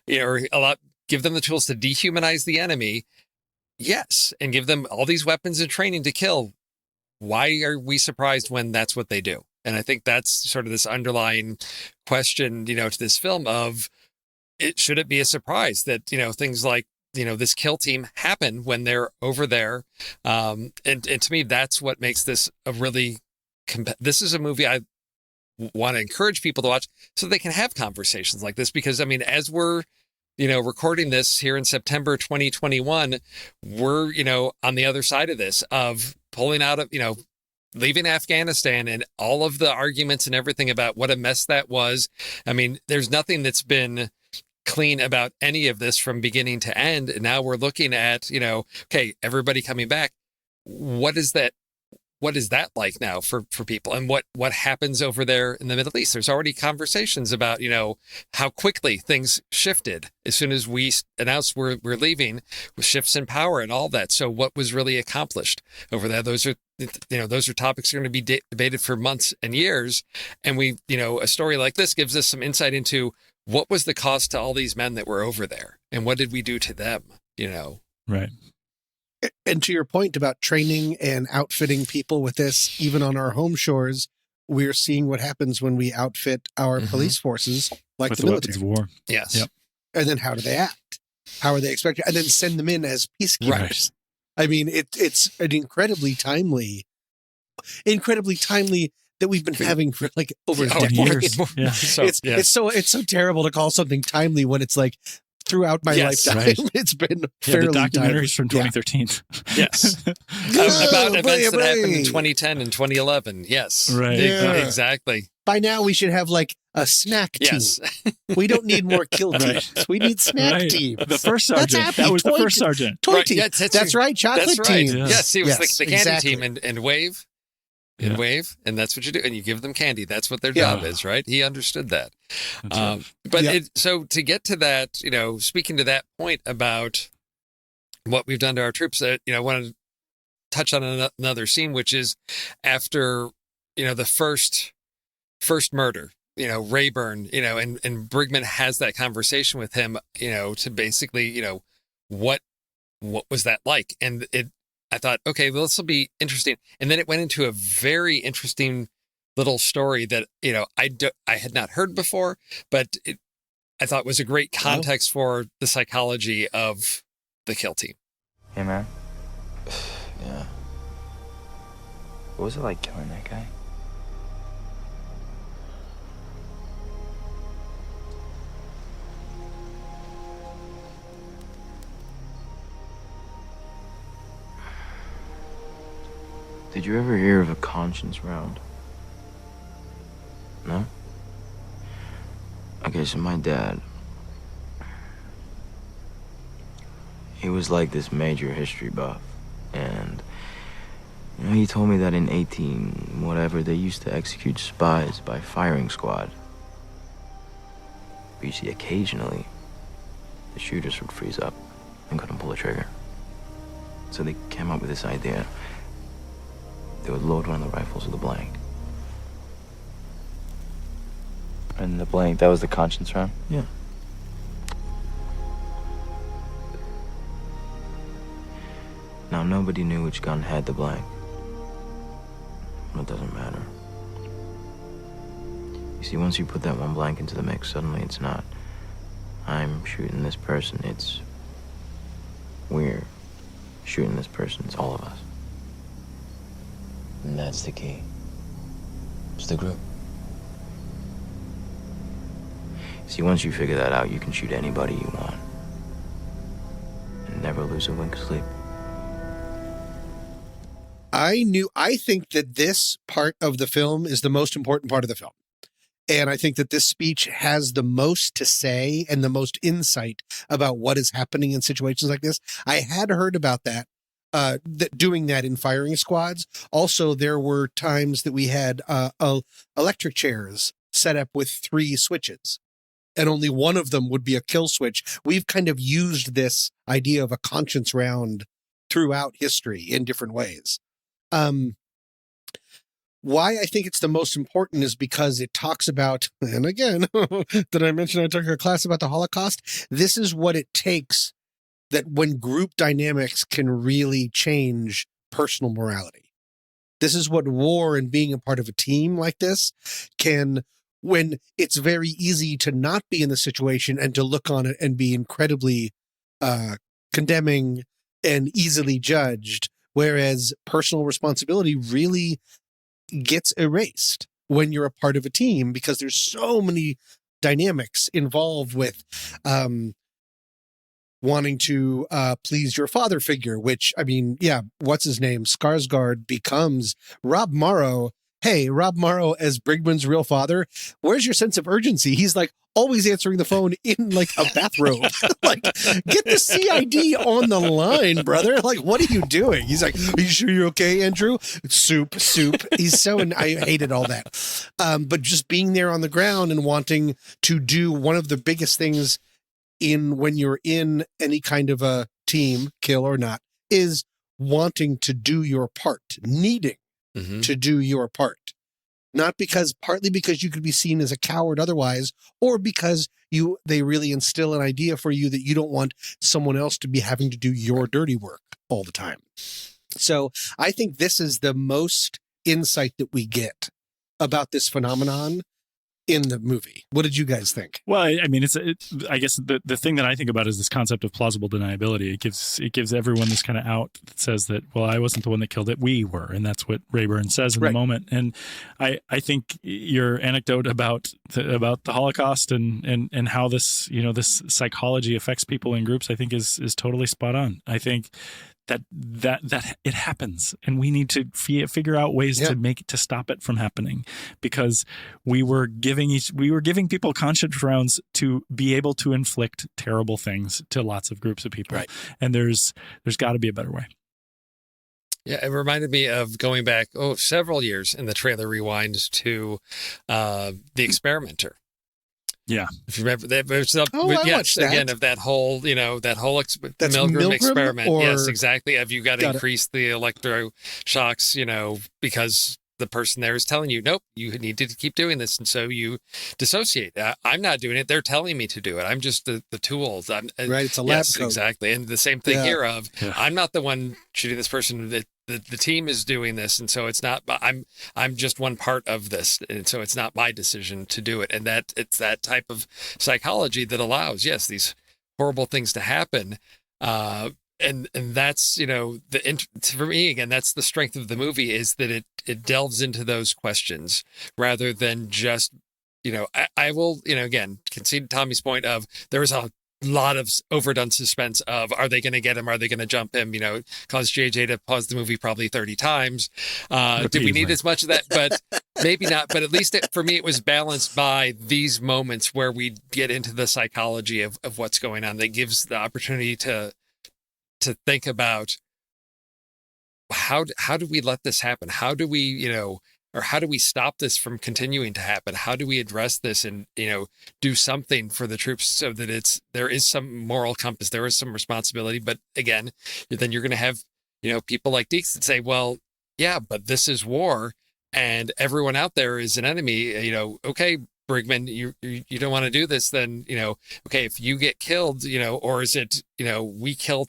or give them the tools to dehumanize the enemy? Yes. And give them all these weapons and training to kill. Why are we surprised when that's what they do? And I think that's sort of this underlying question, to this film of should it be a surprise that, things like, this kill team happen when they're over there. And to me, that's what makes this a really this is a movie I want to encourage people to watch so they can have conversations like this, because as we're, recording this here in September 2021, we're, on the other side of this, of pulling out of, leaving Afghanistan and all of the arguments and everything about what a mess that was. There's nothing that's been clean about any of this from beginning to end. And now we're looking at, okay, everybody coming back. What is that like now for people, and what happens over there in the Middle East? There's already conversations about, how quickly things shifted as soon as we announced we're leaving, with shifts in power and all that. So what was really accomplished over there? Those are topics that are going to be debated for months and years. And a story like this gives us some insight into what was the cost to all these men that were over there, and what did we do to them, Right. And to your point about training and outfitting people with this, even on our home shores, we're seeing what happens when we outfit our police forces like with the military. Weapons of war. Yes. Yep. And then how do they act? How are they expected? And then send them in as peacekeepers. Right. It's an incredibly timely that we've been having for like over a decade. Years. Yeah. It's so terrible to call something timely when it's like throughout my lifetime. Right. It's been fairly the documentaries from timely. 2013. Yes. About events that happened in 2010 and 2011. Yes. Right. Exactly. By now we should have like a snack team. Yes. We don't need more kill teams. We need snack teams. The first sergeant. That was the first sergeant. Toy team. Yeah, that's right. Chocolate team. Yeah. Yes. He was the candy exactly. team and Wave. And Wave, and that's what you do, and you give them candy. That's what their job is, right? He understood that. So to get to that, speaking to that point about what we've done to our troops, I want to touch on another scene, which is after the first murder. Rayburn, and Brigman has that conversation with him, to basically, what was that like, and I thought, okay, well, this will be interesting. And then it went into a very interesting little story that, I had not heard before, but I thought was a great context for the psychology of the kill team. Hey, man. Yeah. What was it like killing that guy? Did you ever hear of a conscience round? No? Okay, so my dad, he was like this major history buff, and he told me that in 18 whatever they used to execute spies by firing squad. But you see, occasionally the shooters would freeze up and couldn't pull a trigger. So they came up with this idea. They would load one of the rifles with a blank. And the blank, that was the conscience round? Yeah. Now, nobody knew which gun had the blank. Well, it doesn't matter. You see, once you put that one blank into the mix, suddenly it's not, I'm shooting this person, it's, we're shooting this person, it's all of us. And that's the key. It's the group. See, once you figure that out, you can shoot anybody you want. And never lose a wink of sleep. I think that this part of the film is the most important part of the film. And I think that this speech has the most to say and the most insight about what is happening in situations like this. I had heard about that doing that in firing squads. Also, there were times that we had electric chairs set up with 3 switches, and only one of them would be a kill switch. We've kind of used this idea of a conscience round throughout history in different ways. Why I think it's the most important is because it talks about, and again, did I mention I took a class about the Holocaust? This is what it takes, that when group dynamics can really change personal morality. This is what war and being a part of a team like this can, when it's very easy to not be in the situation and to look on it and be incredibly condemning and easily judged, whereas personal responsibility really gets erased when you're a part of a team, because there's so many dynamics involved with wanting to please your father figure, which, I mean, yeah, what's his name? Skarsgård becomes Rob Morrow. Hey, Rob Morrow as Brigman's real father. Where's your sense of urgency? He's like always answering the phone in like a bathrobe. Like, get the CID on the line, brother. Like, what are you doing? He's like, are you sure you're okay, Andrew? Soup. He's so, and I hated all that. But just being there on the ground and wanting to do one of the biggest things when you're in any kind of a team, kill or not, is wanting to do your part, needing to do your part. Not partly because you could be seen as a coward otherwise, or because they really instill an idea for you that you don't want someone else to be having to do your dirty work all the time. So I think this is the most insight that we get about this phenomenon in the movie. What did you guys think? Well, I mean, I guess the thing that I think about is this concept of plausible deniability. It gives everyone this kind of out that says that, well, I wasn't the one that killed it, we were, and that's what Rayburn says in the moment. And I think your anecdote about the Holocaust and how this this psychology affects people in groups, I think is totally spot on. I think that it happens, and we need to figure out ways to stop it from happening, because we were giving people conscience rounds to be able to inflict terrible things to lots of groups of people. Right. And there's got to be a better way. Yeah, it reminded me of going back several years in the trailer rewind to The Experimenter. Yeah, if you remember that, again, of that whole, Milgram experiment. Yes, exactly. Have you got to increase the electroshocks, because the person there is telling you, nope, you need to keep doing this. And so you dissociate. I'm not doing it. They're telling me to do it. I'm just the tools. It's a lab coat. Exactly. And the same thing here of, I'm not the one shooting this person. The team is doing this, and so it's not. I'm just one part of this, and so it's not my decision to do it. And that it's that type of psychology that allows, these horrible things to happen. And that's for me again, that's the strength of the movie, is that it delves into those questions rather than just I will again concede Tommy's point of there was a lot of overdone suspense of, are they going to get him? Are they going to jump him? Caused JJ to pause the movie probably 30 times. Did we need as much of that? But maybe not. But at least for me, it was balanced by these moments where we get into the psychology of what's going on. That gives the opportunity to think about how do we let this happen? How do we, or how do we stop this from continuing to happen? How do we address this and, do something for the troops so that there is some moral compass, there is some responsibility. But again, then you're going to have, people like Deeks that say, well, yeah, but this is war and everyone out there is an enemy. Okay, Brigman, you don't want to do this, then, okay, if you get killed, or is it, we kill,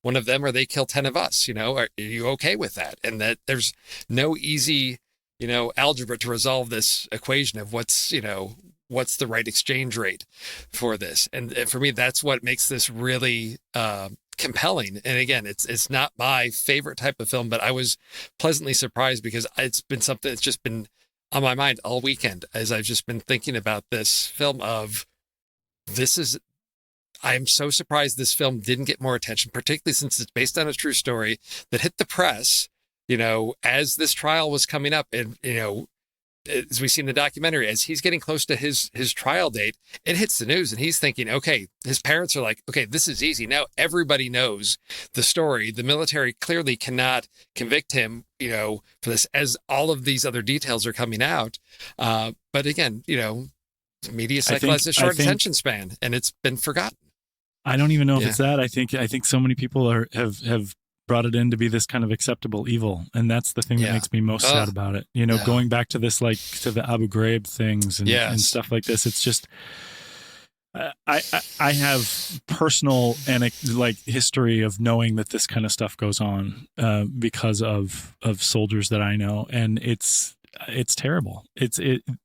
one of them or they kill 10 of us, are you okay with that? And that there's no easy, algebra to resolve this equation of what's the right exchange rate for this. And for me, that's what makes this really compelling. And again, it's not my favorite type of film, but I was pleasantly surprised because it's been something that's just been on my mind all weekend as I've just been thinking about this film I'm so surprised this film didn't get more attention, particularly since it's based on a true story that hit the press as this trial was coming up, and as we see in the documentary, as he's getting close to his trial date, it hits the news, and he's thinking, okay, his parents are like, okay, this is easy. Now everybody knows the story. The military clearly cannot convict him, for this, as all of these other details are coming out. But again, media cycle has a short attention span, and it's been forgotten. I don't even know if it's that. I think so many people have brought it in to be this kind of acceptable evil, and that's the thing that makes me most sad about it. Going back to this, like to the Abu Ghraib things and stuff like this. It's just I have personal and history of knowing that this kind of stuff goes on because of soldiers that I know, and it's terrible.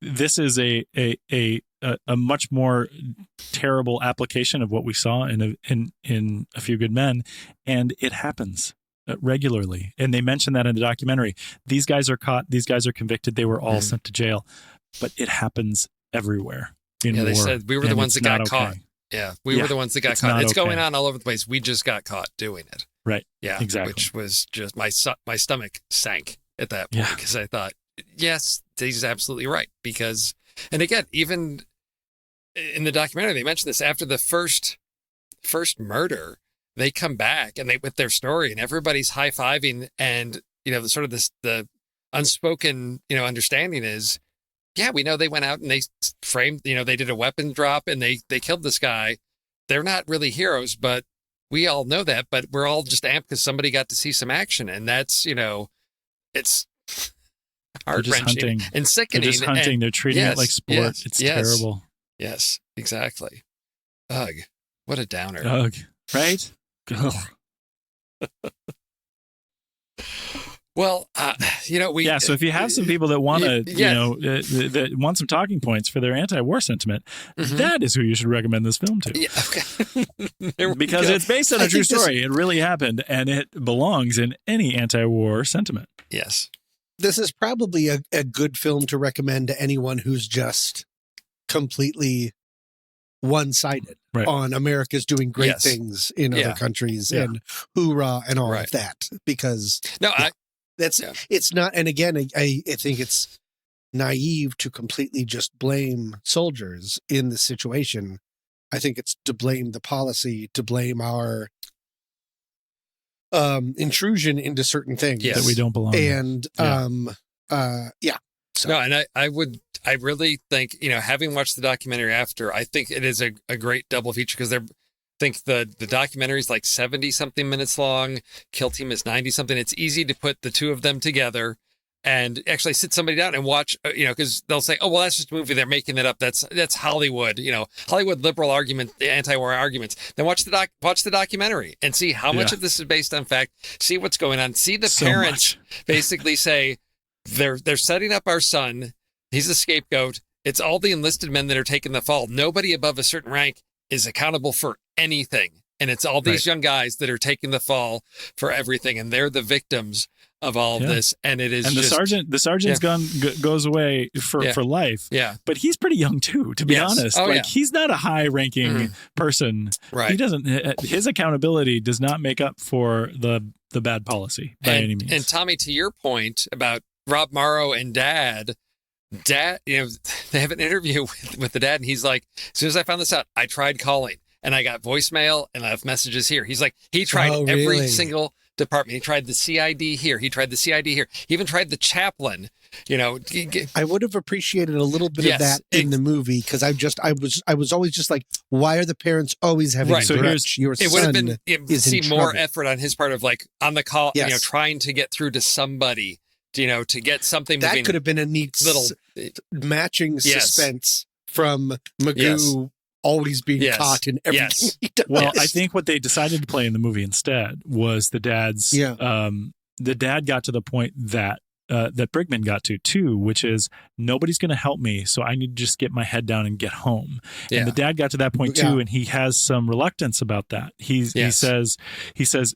This is a much more terrible application of what we saw in A Few Good Men, and it happens regularly. And they mention that in the documentary. These guys are caught. These guys are convicted. They were all sent to jail, but it happens everywhere. They said we were the ones that got caught. Yeah, we were the ones that got caught. It's going on all over the place. We just got caught doing it. Right. Yeah. Exactly. Which was just my stomach sank at that point because I thought, yes, he's absolutely right. Because, and again, even in the documentary, they mentioned this after the first murder, they come back and with their story, and everybody's high-fiving, and the unspoken understanding is, yeah, we know they went out and they framed, they did a weapon drop and they killed this guy. They're not really heroes, but we all know that. But we're all just amped because somebody got to see some action, and that's it's heart-wrenching and sickening. They're just hunting. They're treating it like sport. It's terrible. Yes, exactly. Ugh, what a downer. Ugh, right? Well, so if you have some people that want to, that want some talking points for their anti-war sentiment, that is who you should recommend this film to. Yeah, okay. Because it's based on a true story. It really happened, and it belongs in any anti-war sentiment. Yes. This is probably a good film to recommend to anyone who's just completely one-sided on America's doing great things in other countries and hoorah and all of that. Because it's not, and again, I think it's naive to completely just blame soldiers in this situation. I think it's to blame the policy, to blame our intrusion into certain things that we don't belong in. And So. No, and I really think, having watched the documentary after, I think it is a great double feature because I think the documentary is like 70 something minutes long. Kill Team is 90 something. It's easy to put the two of them together and actually sit somebody down and watch, because they'll say, oh, well, that's just a movie. They're making it up. That's Hollywood, Hollywood liberal argument, the anti-war arguments. Then watch the documentary and see how much of this is based on fact, see what's going on, see the parents basically say, they're setting up our son. He's a scapegoat. It's all the enlisted men that are taking the fall. Nobody above a certain rank is accountable for anything. And it's all these young guys that are taking the fall for everything. And they're the victims of all of this. And it is the sergeant's gun goes away for life. Yeah. But he's pretty young too, to be honest. He's not a high ranking person. Right. He doesn't, his accountability does not make up for the bad policy by any means. And Tommy, to your point about Rob Morrow and Dad, they have an interview with the dad, and he's like, as soon as I found this out, I tried calling, and I got voicemail, and I have messages here. He's like, he tried every single department. He tried the CID here. He tried the CID here. He even tried the chaplain. I would have appreciated a little bit of that in the movie because I was always just like, why are the parents always having a grudge? Your it would have been see more trouble. Effort on his part of like on the call, trying to get through to somebody. To get something that moving. Could have been a neat little matching suspense from Magoo always being caught in everything he does. Well, I think what they decided to play in the movie instead was the dad's. The dad got to the point that Brigman got to too, which is nobody's going to help me, so I need to just get my head down and get home. And the dad got to that point too, and he has some reluctance about that. He says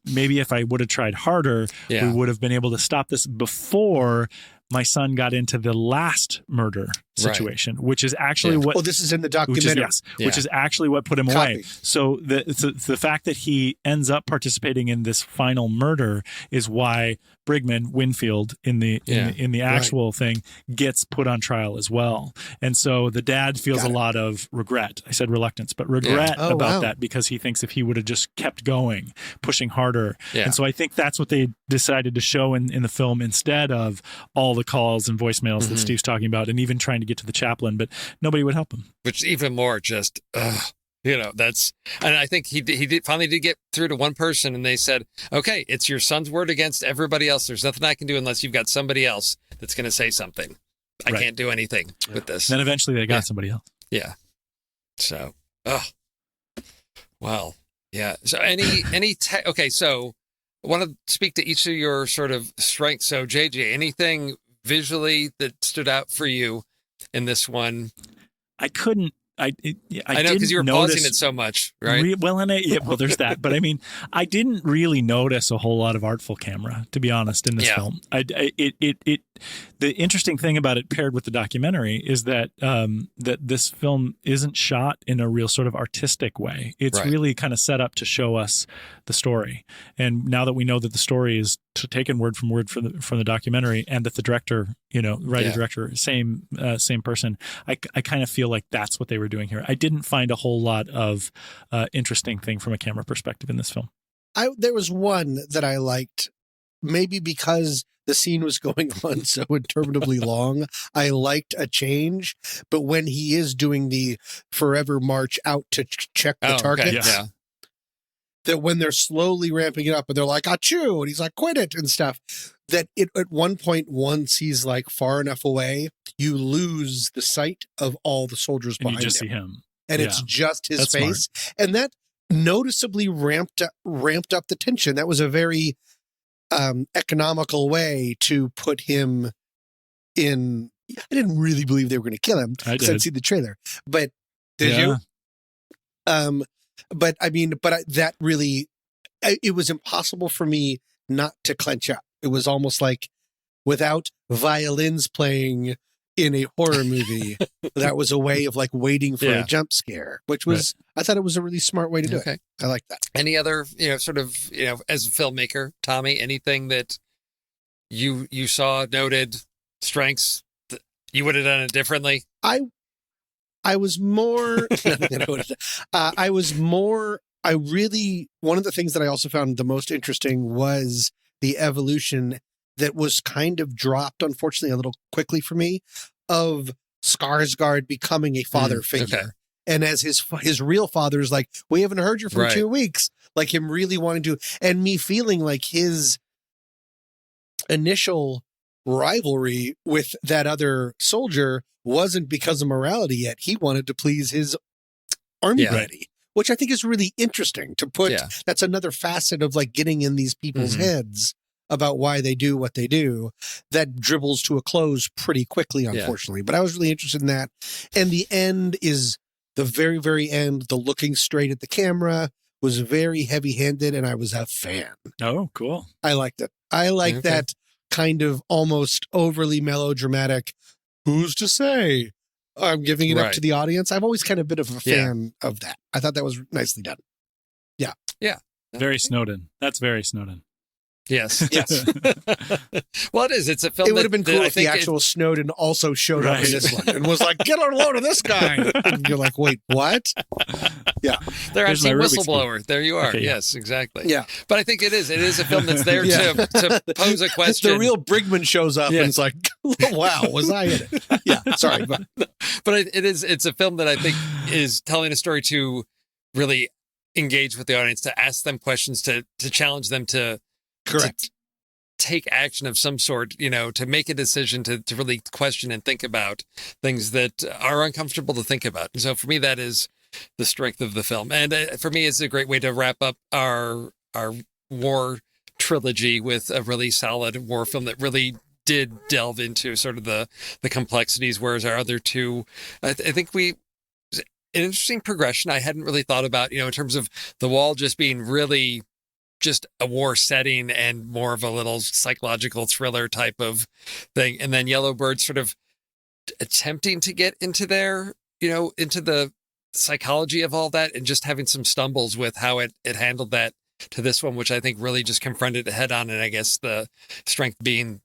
maybe if I would have tried harder, we would have been able to stop this before my son got into the last murder situation, which is actually Oh, this is in the documentary. Which is actually what put him Copy. away. So the fact that he ends up participating in this final murder is why Brigman Winfield in the actual thing gets put on trial as well. And so the dad feels a lot of regret. I said reluctance, but regret about that, because he thinks if he would have just kept going, pushing harder. And so I think that's what they decided to show in the film, instead of all the calls and voicemails that Steve's talking about, and even trying to get to the chaplain, but nobody would help him. Which even more just, that's, and I think he finally did get through to one person, and they said, okay, it's your son's word against everybody else. There's nothing I can do unless you've got somebody else that's going to say something. I can't do anything with this. Then eventually they got somebody else. Yeah. So, well, yeah. So okay. So I want to speak to each of your sort of strengths. So JJ, anything visually that stood out for you in this one? I couldn't. I know, because you were pausing it so much, right? Well, there's that. But I mean, I didn't really notice a whole lot of artful camera, to be honest, in this film. The interesting thing about it, paired with the documentary, is that that this film isn't shot in a real sort of artistic way. It's really kind of set up to show us the story. And now that we know that the story is taken word from word from the documentary, and that the director, writer director, same person, I kind of feel like that's what they were doing here. I didn't find a whole lot of interesting thing from a camera perspective in this film. There was one that I liked, maybe because the scene was going on so interminably long. I liked a change, but when he is doing the forever march out to check the targets, that when they're slowly ramping it up and they're like, achoo, and he's like, quit it and stuff, that at one point, once he's like far enough away, you lose the sight of all the soldiers behind him. You just see him. And it's just his face. Smart. And that noticeably ramped up the tension. That was a very economical way to put him in. I didn't really believe they were going to kill him because I'd seen the trailer. But did you? But I mean, that really, it was impossible for me not to clench up. It was almost like without violins playing in a horror movie, that was a way of like waiting for a jump scare, which was, I thought it was a really smart way to do it. I like that. Any other, sort of, as a filmmaker, Tommy, anything that you saw, noted, strengths, you would have done it differently? I was more, one of the things that I also found the most interesting was the evolution that was kind of dropped, unfortunately, a little quickly for me, of Skarsgård becoming a father figure. Okay. And as his real father is like, we haven't heard you for 2 weeks, like him really wanting to, and me feeling like his initial rivalry with that other soldier wasn't because of morality yet. He wanted to please his army buddy, which I think is really interesting to put. That's another facet of like getting in these people's heads about why they do what they do, that dribbles to a close pretty quickly, unfortunately. But I was really interested in that. And the end is the very, very end. The looking straight at the camera was very heavy-handed, and I was a fan. Oh, cool. I liked it. I like that kind of almost overly melodramatic, who's to say? I'm giving it up to the audience. I've always kind of been a fan of that. I thought that was nicely done. Yeah. Yeah. Very Snowden. That's very Snowden. Yes. Yes. Well, it is. It's a film. It would have been cool if the actual Snowden also showed up in this one and was like, "Get a load of this guy." And you're like, "Wait, what?" Yeah, they're actually whistleblower. There you are. Okay, yes, exactly. Yeah, but I think it is. It is a film that's there to pose a question. The real Brigman shows up and it's like, "Wow, was I in it?" Yeah. Sorry, but it is. It's a film that I think is telling a story to really engage with the audience, to ask them questions, to challenge them to. Correct. To take action of some sort, to make a decision, to really question and think about things that are uncomfortable to think about. And so for me, that is the strength of the film. And for me, it's a great way to wrap up our war trilogy with a really solid war film that really did delve into sort of the complexities, whereas our other two, I think an interesting progression I hadn't really thought about, in terms of The Wall just being really just a war setting and more of a little psychological thriller type of thing. And then Yellow Bird sort of attempting to get into there, into the psychology of all that, and just having some stumbles with how it handled that to this one, which I think really just confronted it head on. And I guess the strength being,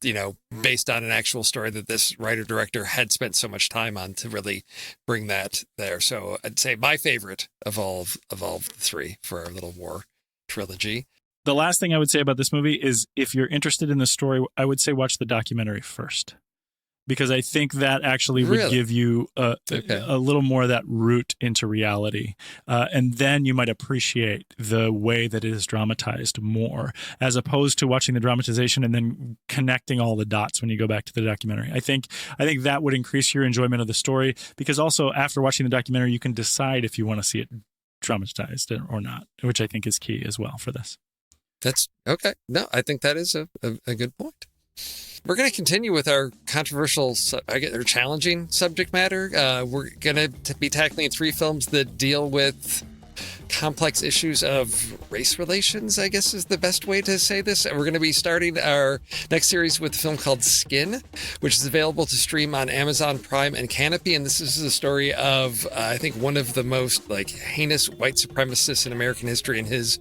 based on an actual story that this writer director had spent so much time on to really bring that there. So I'd say my favorite of all of the three for our little war trilogy. The last thing I would say about this movie is if you're interested in the story, I would say watch the documentary first, because I think that actually would give you a little more of that route into reality. And then you might appreciate the way that it is dramatized more, as opposed to watching the dramatization and then connecting all the dots when you go back to the documentary. I think that would increase your enjoyment of the story, because also after watching the documentary, you can decide if you want to see it dramatized or not, which I think is key as well for this. That's okay. No, I think that is a good point. We're going to continue with our controversial or challenging subject matter. We're going to be tackling 3 films that deal with complex issues of race relations, I guess is the best way to say this. We're going to be starting our next series with a film called Skin, which is available to stream on Amazon Prime and Canopy. And this is the story of, I think, one of the most heinous white supremacists in American history and his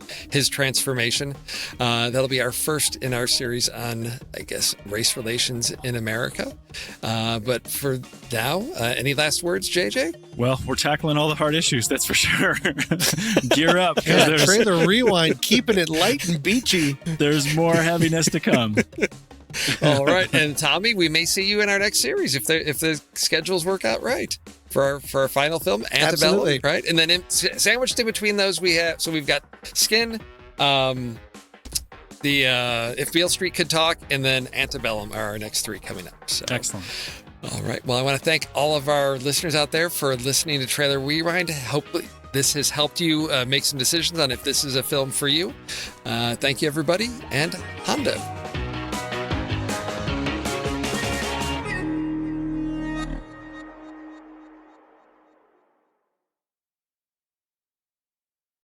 transformation. That'll be our first in our series on, I guess, race relations in America. But for now, any last words, JJ? Well, we're tackling all the hard issues, that's for sure. Gear up. Yeah, Trailer Rewind, keeping it light and beachy. There's more heaviness to come. All right. And Tommy, we may see you in our next series if the schedules work out right for our final film, Antebellum. Absolutely. Right? And then sandwiched in between those, we've got Skin, If Beale Street Could Talk, and then Antebellum are our next 3 coming up. So. Excellent. All right. Well, I want to thank all of our listeners out there for listening to Trailer Rewind. Hopefully this has helped you make some decisions on if this is a film for you. Thank you, everybody, and Hondo.